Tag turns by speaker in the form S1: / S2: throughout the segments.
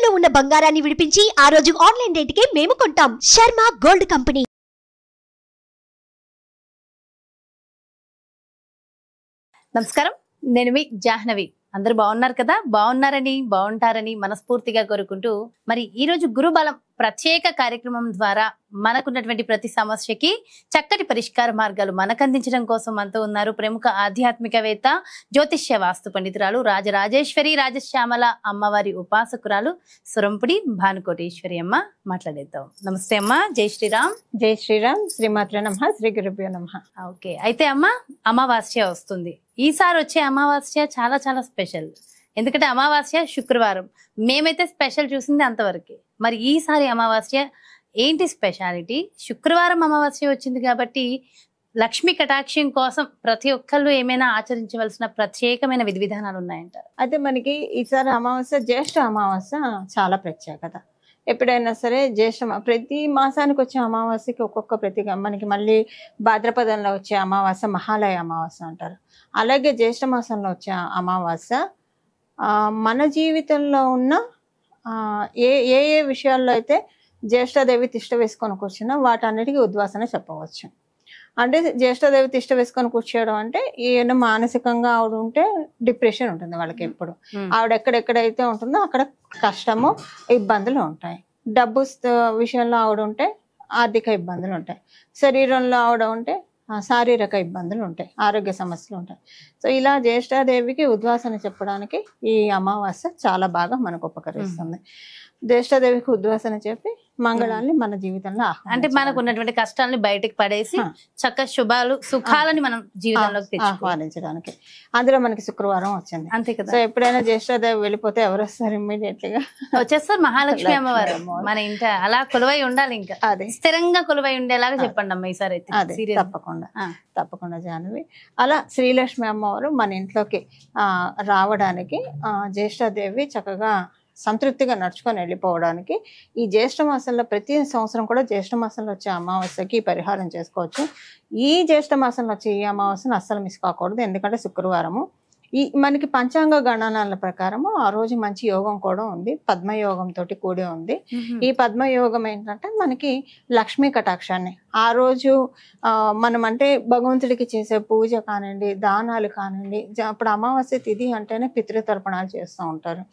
S1: తాకట్టులో ఉన్న బంగారాన్ని విడిపించి ఆ రోజు ఆన్లైన్ రేటుకే మేము కొంటాం. Sharma gold company.
S2: నమస్కారం, నేను మీ జాహ్నవి. అందరూ బాగున్నారు కదా? బాగుంటారని మనస్ఫూర్తిగా కోరుకుంటూ, మరి ఈ రోజు గురుబలం ప్రత్యేక కార్యక్రమం ద్వారా మనకున్నటువంటి ప్రతి సమస్యకి చక్కటి పరిష్కార మార్గాలు మనకు అందించడం కోసం మనతో ఉన్నారు ప్రముఖ ఆధ్యాత్మికవేత్త, జ్యోతిష్య వాస్తు పండితురాలు రాజరాజేశ్వరి రాజశ్యామల అమ్మవారి ఉపాసకురాలు సురంపుడి భానుకోటేశ్వరి అమ్మ. మాట్లాడేద్దాం. నమస్తే అమ్మ. జై శ్రీరామ్.
S3: జై శ్రీరామ్. శ్రీమాత్రే నమః. శ్రీ గురుభ్యో నమః.
S2: ఓకే, అయితే అమ్మ, అమావాస్య వస్తుంది. ఈసారి వచ్చే అమావాస్య చాలా చాలా స్పెషల్. ఎందుకంటే అమావాస్య శుక్రవారం. మేమైతే స్పెషల్ చూసింది అంతవరకే. మరి ఈసారి అమావాస్య ఏంటి స్పెషాలిటీ? శుక్రవారం అమావాస్య వచ్చింది కాబట్టి లక్ష్మీ కటాక్షం కోసం ప్రతి ఒక్కళ్ళు ఏమైనా ఆచరించవలసిన ప్రత్యేకమైన విధి విధానాలు ఉన్నాయంటారు?
S3: అయితే మనకి ఈసారి అమావాస్య జ్యేష్ఠ అమావాస్య చాలా ప్రత్యేకత. ఎప్పుడైనా సరే ప్రతి మాసానికి వచ్చే అమావాస్యకి ఒక్కొక్క మనకి మళ్ళీ భాద్రపదంలో వచ్చే అమావాస్య మహాలయ అమావాస్య అంటారు. అలాగే జ్యేష్ఠ మాసంలో వచ్చే అమావాస్య మన జీవితంలో ఉన్న ఏ ఏ ఏ విషయాల్లో అయితే జ్యేష్ఠదేవి తిష్ట వేసుకొని కూర్చున్నా వాటన్నిటికీ ఉద్వాసన చెప్పవచ్చు. అంటే జ్యేష్ఠదేవి తిష్ట వేసుకొని కూర్చోవడం అంటే ఏమైనా మానసికంగా ఆవిడ ఉంటే డిప్రెషన్ ఉంటుంది వాళ్ళకి. ఎప్పుడు ఆవిడ ఎక్కడెక్కడైతే ఉంటుందో అక్కడ కష్టము ఇబ్బందులు ఉంటాయి. డబ్బు విషయంలో ఆవిడ ఉంటే ఆర్థిక ఇబ్బందులు ఉంటాయి. శరీరంలో ఆవిడ ఉంటే శారీరక ఇబ్బందులు ఉంటాయి, ఆరోగ్య సమస్యలు ఉంటాయి. సో ఇలా జ్యేష్ఠాదేవికి ఉద్వాసన చెప్పడానికి ఈ అమావాస్య చాలా బాగా మనకు ఉపకరిస్తుంది. జ్యేష్ఠాదేవికి ఉద్వాసన చెప్పి మంగళాన్ని మన జీవితంలో
S2: అంటే మనకు ఉన్నటువంటి కష్టాలని బయటకు పడేసి చక్కగా శుభాలు సుఖాలని మనం జీవితంలోకి
S3: ఆహ్వానించడానికి. అందులో మనకి శుక్రవారం వచ్చింది, అంతే కదా. సో ఎప్పుడైనా జ్యేష్ఠాదేవి వెళ్ళిపోతే ఎవరు వస్తారు? ఇమ్మీడియట్ గా
S2: వచ్చేస్తారు మహాలక్ష్మి అమ్మవారు మన ఇంట. అలా కొలువై ఉండాలి, ఇంకా అదే స్థిరంగా కొలువై ఉండేలాగా చెప్పండి అమ్మ ఈసారి అయితే.
S3: అదే తప్పకుండా జాహ్నవి. అలా శ్రీలక్ష్మి అమ్మవారు మన ఇంట్లోకి రావడానికి జ్యేష్ఠాదేవి చక్కగా సంతృప్తిగా నడుచుకొని వెళ్ళిపోవడానికి ఈ జ్యేష్ఠ మాసంలో ప్రతి సంవత్సరం కూడా జ్యేష్ఠ మాసంలో వచ్చే అమావాస్యకి పరిహారం చేసుకోవచ్చు. ఈ జ్యేష్ఠ మాసంలో వచ్చే ఈ అమావాస్యను అస్సలు మిస్ కాకూడదు. ఎందుకంటే శుక్రవారము మనకి పంచాంగ గణనాల ప్రకారము ఆ రోజు మంచి యోగం కూడా ఉంది, పద్మయోగం తోటి కూడి ఉంది. ఈ పద్మయోగం ఏంటంటే మనకి లక్ష్మీ కటాక్షాన్ని ఆ రోజు మనం అంటే భగవంతుడికి చేసే పూజ కానివ్వండి, దానాలు కానివ్వండి. అప్పుడు అమావాస్య తిథి అంటేనే పితృతర్పణాలు చేస్తూ ఉంటారు.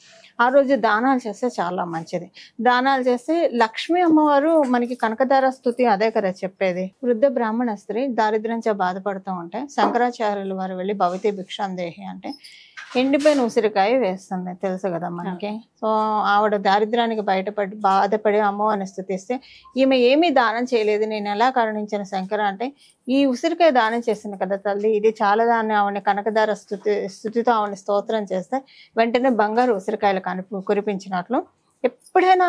S3: ఆ రోజు దానాలు చేస్తే చాలా మంచిది. దానాలు చేస్తే లక్ష్మీ అమ్మవారు మనకి కనకదార స్తుతి అదే కదా చెప్పేది. వృద్ధ బ్రాహ్మణ స్త్రీ దారిద్ర్యంతో బాధపడుతూ ఉంటే శంకరాచార్యులు వారు వెళ్ళి భవతి భిక్షాందేహి అంటే ఎండిపోయిన ఉసిరికాయ వేస్తుంది, తెలుసు కదా మనకి. సో ఆవిడ దారిద్ర్యానికి బాధపడి అమ్మవారిని స్తుతిస్తే ఈమె ఏమీ దానం చేయలేదు, నేను ఎలా కరుణించిన శంకర అంటే ఈ ఉసిరికాయ దానం చేసింది కదా తల్లి, ఇది చాలా దాన్ని ఆవిడని కనకదార స్తుతితో ఆవిడని స్తోత్రం చేస్తే వెంటనే బంగారు ఉసిరికాయలు కురిపించినట్లు. ఎప్పుడైనా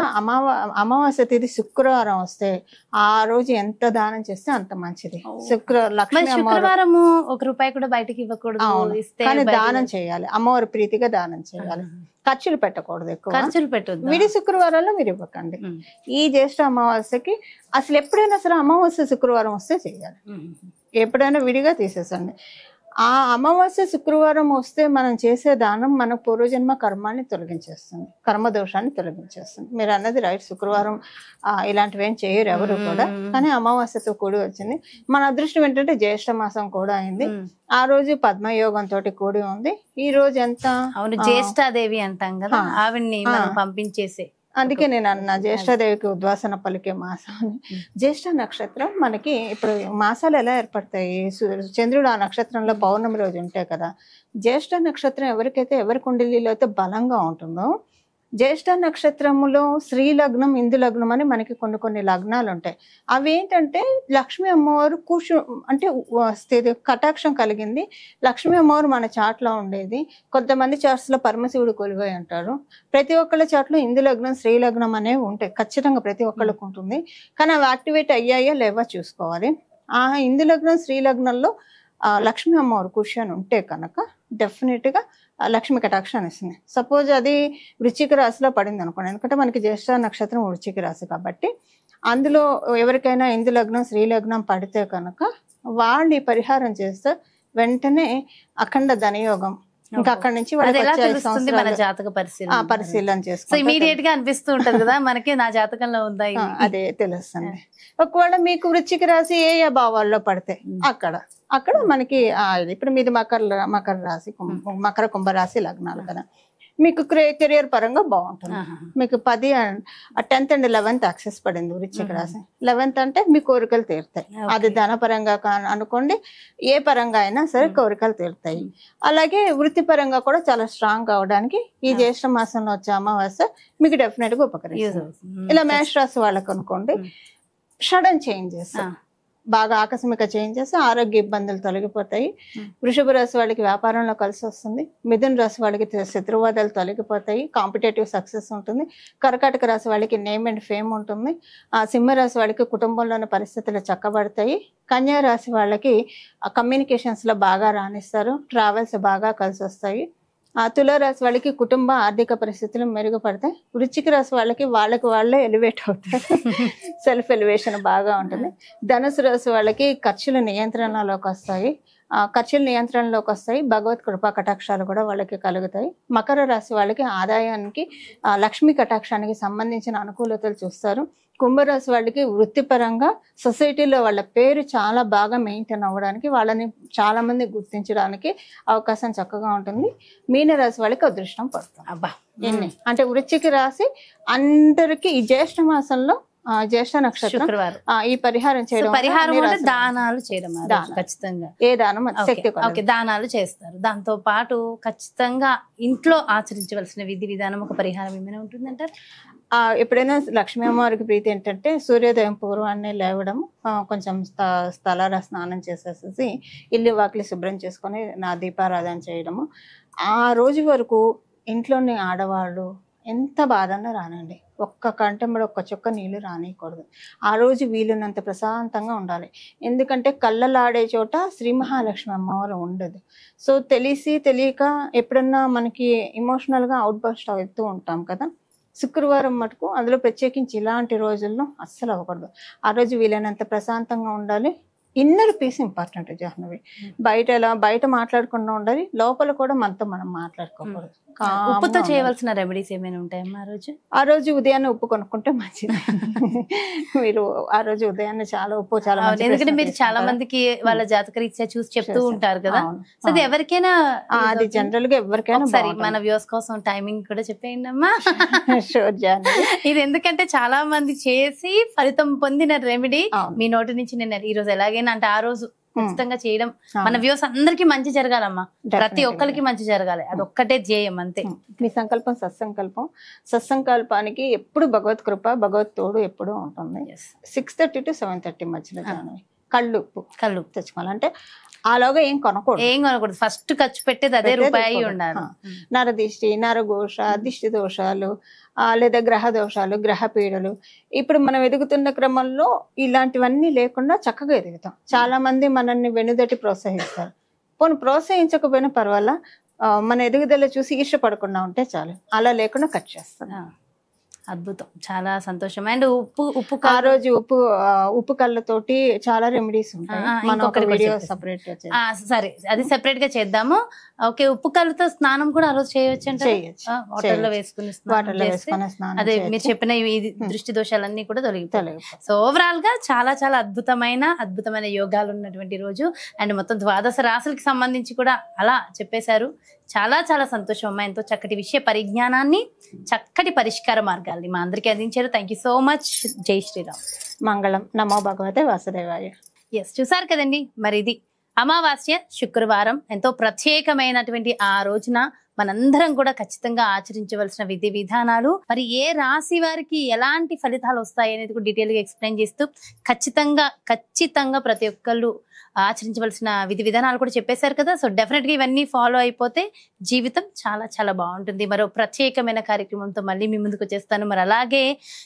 S3: అమావాస్య తిథి శుక్రవారం వస్తే ఆ రోజు ఎంత దానం చేస్తే అంత మంచిది.
S2: శుక్రవారము ₹1 కూడా బయటకి ఇవ్వకూడదు,
S3: కానీ దానం చేయాలి, అమ్మవారి ప్రీతిగా దానం చేయాలి. ఖర్చులు పెట్టకూడదు, ఎక్కువ ఖర్చులు పెట్టద్దు. విడి శుక్రవారాల్లో మీరు ఇవ్వకండి. ఈ జ్యేష్ఠ అమావాస్యకి అసలు ఎప్పుడైనా సరే అమావాస్య శుక్రవారం వస్తే చేయాలి, ఎప్పుడైనా విడిగా తీసేసండి. ఆ అమావాస్య శుక్రవారం వస్తే మనం చేసే దానం మన పూర్వజన్మ కర్మాన్ని తొలగించేస్తుంది, కర్మదోషాన్ని తొలగించేస్తుంది. మీరు అన్నది రైట్, శుక్రవారం ఇలాంటివి ఏం చేయరు ఎవరు కూడా, కానీ అమావాస్యతో కూడి వచ్చింది. మన అదృష్టం ఏంటంటే జ్యేష్ఠ మాసం కూడా అయింది. ఆ రోజు పద్మయోగంతో కూడి ఉంది. ఈ రోజు ఎంత
S2: జ్యేష్ఠాదేవి అంటాం కదా, ఆవిడ్ని పంపించేసే.
S3: అందుకే నేను అన్న జ్యేష్ఠాదేవికి ఉద్వాసన పలికే మాసం అని. జ్యేష్ఠ నక్షత్రం మనకి ఇప్పుడు మాసాలు ఎలా ఏర్పడతాయి? చంద్రుడు ఆ నక్షత్రంలో పౌర్ణమి రోజు ఉంటాయి కదా. జ్యేష్ఠ నక్షత్రం ఎవరి కుండలిలో అయితే బలంగా ఉంటుందో, జ్యేష్ఠ నక్షత్రములో శ్రీ లగ్నం, ఇందు లగ్నం అని మనకి కొన్ని లగ్నాలు ఉంటాయి. అవి ఏంటంటే లక్ష్మీ అమ్మవారు అంటే కటాక్షం కలిగింది. లక్ష్మీ అమ్మవారు మన చాట్లో ఉండేది. కొంతమంది చాట్స్లో పరమశివుడు కొలువై అంటారు. ప్రతి ఒక్కళ్ళ చాట్లో ఇందు లగ్నం, శ్రీ లగ్నం అనేవి ఉంటాయి, ఖచ్చితంగా ప్రతి ఒక్కళ్ళకు ఉంటుంది. కానీ అవి యాక్టివేట్ అయ్యాయా లేవా చూసుకోవాలి. ఆ ఇందు లగ్నం, శ్రీ లగ్నంలో లక్ష్మీ అమ్మవారు కూర్చొని ఉంటే కనుక డెఫినెట్గా లక్ష్మి కటాక్షాన్ని ఇస్తుంది. సపోజ్ అది వృశ్చిక రాశిలో పడింది అనుకోండి, ఎందుకంటే మనకి జ్యేష్ఠ నక్షత్రం వృశ్చిక రాశి కాబట్టి అందులో ఎవరికైనా ఇందు లగ్నం, శ్రీ లగ్నం పడితే కనుక వాళ్ళు ఈ పరిహారం చేస్తే వెంటనే అఖండ ధనయోగం ఇంకా అక్కడ నుంచి
S2: అది ఎలా తెలుస్తుంది మన జాతక
S3: పరిశీలన
S2: సో
S3: చేసుకుంటే
S2: ఇమీడియట్ గా అనిపిస్తూ ఉంటది కదా మనకి నా జాతకంలో ఉందా ఇది?
S3: అదే తెలుస్తుంది. ఒకవేళ మీకు వృశ్చిక రాశి ఏ ఏ భావాల్లో పడితే అక్కడ మనకి ఇప్పుడు మీది మకర రాశి మకర కుంభ రాశి లగ్నాలు కదా, మీకు కెరియర్ పరంగా బాగుంటుంది. మీకు 10th and 11th యాక్సెస్ పడింది వృశ్చిక రాశి. 11th అంటే మీ కోరికలు తీరుతాయి. అది ధన పరంగా అనుకోండి, ఏ పరంగా అయినా సరే కోరికలు తీరుతాయి. అలాగే వృత్తిపరంగా కూడా చాలా స్ట్రాంగ్ అవడానికి ఈ జ్యేష్ఠ మాసంలో వచ్చే అమావాస్య మీకు డెఫినెట్ గా ఉపకరిస్తుంది. ఇలా మేష రాశి వాళ్ళకి అనుకోండి, సడన్ చేంజెస్, బాగా ఆకస్మిక చేంజెస్, ఆరోగ్య ఇబ్బందులు తొలగిపోతాయి. వృషభ రాశి వాళ్ళకి వ్యాపారంలో కలిసి వస్తుంది. మిథున రాశి వాళ్ళకి శత్రువాదాలు తొలగిపోతాయి, కాంపిటేటివ్ సక్సెస్ ఉంటుంది. కర్కాటక రాశి వాళ్ళకి నేమ్ అండ్ ఫేమ్ ఉంటుంది. సింహ రాశి వాళ్ళకి కుటుంబంలోని పరిస్థితులు చక్కబడతాయి. కన్యా రాశి వాళ్ళకి కమ్యూనికేషన్స్ లో బాగా రాణిస్తారు, ట్రావెల్స్ బాగా కలిసి వస్తాయి. తులారాశి వాళ్ళకి కుటుంబ ఆర్థిక పరిస్థితులు మెరుగుపడతాయి. వృశ్చిక రాశి వాళ్ళకి వాళ్ళే ఎలివేట్ అవుతారు, సెల్ఫ్ ఎలివేషన్ బాగా ఉంటుంది. ధనుసు రాశి వాళ్ళకి ఖర్చుల నియంత్రణలోకి వస్తాయి. భగవత్ కృపా కటాక్షాలు కూడా వాళ్ళకి కలుగుతాయి. మకర రాశి వాళ్ళకి ఆదాయానికి లక్ష్మీ కటాక్షానికి సంబంధించిన అనుకూలతలు చూస్తారు. కుంభరాశి వాళ్ళకి వృత్తిపరంగా సొసైటీలో వాళ్ళ పేరు చాలా బాగా మెయింటైన్ అవ్వడానికి, వాళ్ళని చాలా మంది గుర్తించడానికి అవకాశం చక్కగా ఉంటుంది. మీనరాశి వాళ్ళకి అదృష్టం పడుతుంది. అంటే వృశ్చిక రాశి అందరికి ఈ జ్యేష్ఠ మాసంలో జ్యేష్ఠ నక్షత్రం ఈ పరిహారం చేయడం,
S2: దానాలు చేయడం ఖచ్చితంగా,
S3: ఏ దానం శక్తి
S2: దానాలు చేస్తారు. దాంతో పాటు ఖచ్చితంగా ఇంట్లో ఆచరించవలసిన విధి విధానం ఒక పరిహారం ఏమైనా ఉంటుందంటారు?
S3: ఎప్పుడైనా లక్ష్మీ అమ్మవారికి ప్రీతి ఏంటంటే సూర్యోదయం పూర్వాన్నే లేవడం, కొంచెం స్థలాల స్నానం చేసేసి ఇల్లు వాకిలి శుభ్రం చేసుకొని దీపారాధన చేయడము. ఆ రోజు వరకు ఇంట్లోని ఆడవాళ్ళు ఎంత బాధన్నా రానండి, ఒక్క కంటెంబడి ఒక్క చుక్క నీళ్లు రానియకూడదు. ఆ రోజు వీలున్నంత ప్రశాంతంగా ఉండాలి. ఎందుకంటే కళ్ళలాడే చోట శ్రీ మహాలక్ష్మి అమ్మవారు ఉండదు. సో తెలియక ఎప్పుడన్నా మనకి ఎమోషనల్గా అవుట్ బస్ట్ అవుతూ ఉంటాం కదా, శుక్రవారం మటుకు అందులో ప్రత్యేకించి ఇలాంటి రోజుల్లో అస్సలు అవ్వకూడదు. ఆ రోజు వీలైనంత ప్రశాంతంగా ఉండాలి. Inner peace important Jahnavi. బయట మాట్లాడకుండా ఉండాలి, లోపల కూడా మనతో మనం మాట్లాడుకోకూడదు.
S2: ఉప్పుతో చేయవలసిన రెమెడీస్ ఏమైనా ఉంటాయమ్మా
S3: ఆ రోజు ఉదయాన్నే ఉప్పు కొనుక్కుంటే మంచిది. మీరు ఆ రోజు ఉదయాన్నే చాలా ఉప్పు చాలా,
S2: ఎందుకంటే మీరు చాలా మందికి వాళ్ళ జాతక రీత్యా చూసి చెప్తూ ఉంటారు కదా, సో అది ఎవరికైనా,
S3: అది జనరల్ గా ఎవరికైనా
S2: సరే మన వ్యూస్ కోసం టైమింగ్ కూడా చెప్పేయండి అమ్మా. ఇది ఎందుకంటే చాలా మంది చేసి ఫలితం పొందిన రెమెడీ మీ నోటి నుంచి నేను ఈ రోజు ఎలాగైనా అంటే ఆ రోజు ఖచ్చితంగా చేయడం, మన వ్యూస్ అందరికి మంచి జరగాలమ్మా, ప్రతి ఒక్కరికి మంచి జరగాలి, అదొక్కటే ధ్యేయం అంతే.
S3: మీ సంకల్పం సత్సంకల్పానికి ఎప్పుడు భగవత్ కృప భగవత్ తోడు ఎప్పుడు ఉంటుంది. 6:30 to 7:30 మధ్యలో కళ్ళు తెచ్చుకోవాలంటే అలాగా ఏం కొనకూడదు.
S2: ఫస్ట్ ఖర్చు పెట్టేది అదే రూపాయి ఉండాలి.
S3: నరదిష్టి, నరఘోష, దిష్టి దోషాలు, లేదా గ్రహ దోషాలు, గ్రహ పీడలు, ఇప్పుడు మనం ఎదుగుతున్న క్రమంలో ఇలాంటివన్నీ లేకుండా చక్కగా ఎదుగుతాం. చాలా మంది మనల్ని వెనుదటి ప్రోత్సహిస్తారు. పోనీ ప్రోత్సహించకపోయినా పర్వాలా, మన ఎదుగుదల చూసి ఇష్టపడకుండా ఉంటే చాలు. అలా లేకుండా కట్ చేస్తాం.
S2: అద్భుతం, చాలా సంతోషం. అండ్
S3: ఆ రోజు ఉప్పు కళ్ళతోటి చాలా రెమెడీస్ ఉంటాయి.
S2: సరే, అది సెపరేట్ గా చేద్దాము. ఓకే, ఉప్పు కళ్ళతో స్నానం కూడా ఆ రోజు చేయవచ్చు అంటే వాటర్ లో వేసుకుని అదే మీరు చెప్పిన దృష్టి దోషాలన్నీ కూడా తొలగిపోతాయి. సో ఓవరాల్ గా చాలా చాలా అద్భుతమైన యోగాలు ఉన్నటువంటి రోజు. అండ్ మొత్తం 12 రాశులకి సంబంధించి కూడా అలా చెప్పేశారు. చాలా చాలా సంతోషం అమ్మా, ఎంతో చక్కటి విషయ పరిజ్ఞానాన్ని, చక్కటి పరిష్కార మార్గాల్ని మా అందరికీ అందించారు. Thank you so much. జై శ్రీరామ్.
S3: మంగళం. నమో భగవతే వాసుదేవాయ.
S2: ఎస్, చూసారు కదండి, మరి ఇది అమావాస్య శుక్రవారం, ఎంతో ప్రత్యేకమైనటువంటి ఆ రోజున మనందరం కూడా ఖచ్చితంగా ఆచరించవలసిన విధి విధానాలు, మరి ఏ రాశి వారికి ఎలాంటి ఫలితాలు వస్తాయి అనేది కూడా డీటెయిల్ గా ఎక్స్ప్లెయిన్ చేస్తూ ఖచ్చితంగా ప్రతి ఒక్కళ్ళు ఆచరించవలసిన విధి విధానాలు కూడా చెప్పేశారు కదా. సో డెఫినెట్ గా ఇవన్నీ ఫాలో అయిపోతే జీవితం చాలా చాలా బాగుంటుంది. మరో ప్రత్యేకమైన కార్యక్రమంతో మళ్ళీ మీ ముందుకు వచ్చేస్తాను. మరి అలాగే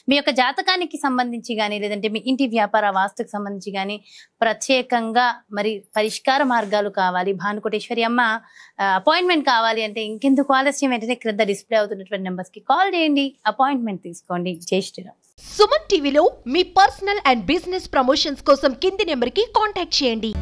S2: మీ యొక్క జాతకానికి సంబంధించి కానీ, లేదంటే మీ ఇంటి వ్యాపార వాస్తుకు సంబంధించి కానీ ప్రత్యేకంగా మరి పరిష్కార మార్గాలు కావాలి, భానుకోటేశ్వరి అమ్మ అపాయింట్మెంట్ కావాలి అంటే ఇంకెందుకు ఆలస్యం, వెంటనే క్రింద డిస్ప్లే అవుతున్నటువంటి నెంబర్స్ కి కాల్ చేయండి, అపాయింట్మెంట్ తీసుకోండి. జై శ్రీరామ్.
S1: సుమన్ టీవీలో మీ పర్సనల్ అండ్ బిజినెస్ ప్రమోషన్స్ కోసం కింది నెంబర్ కి కాంటాక్ట్ చేయండి.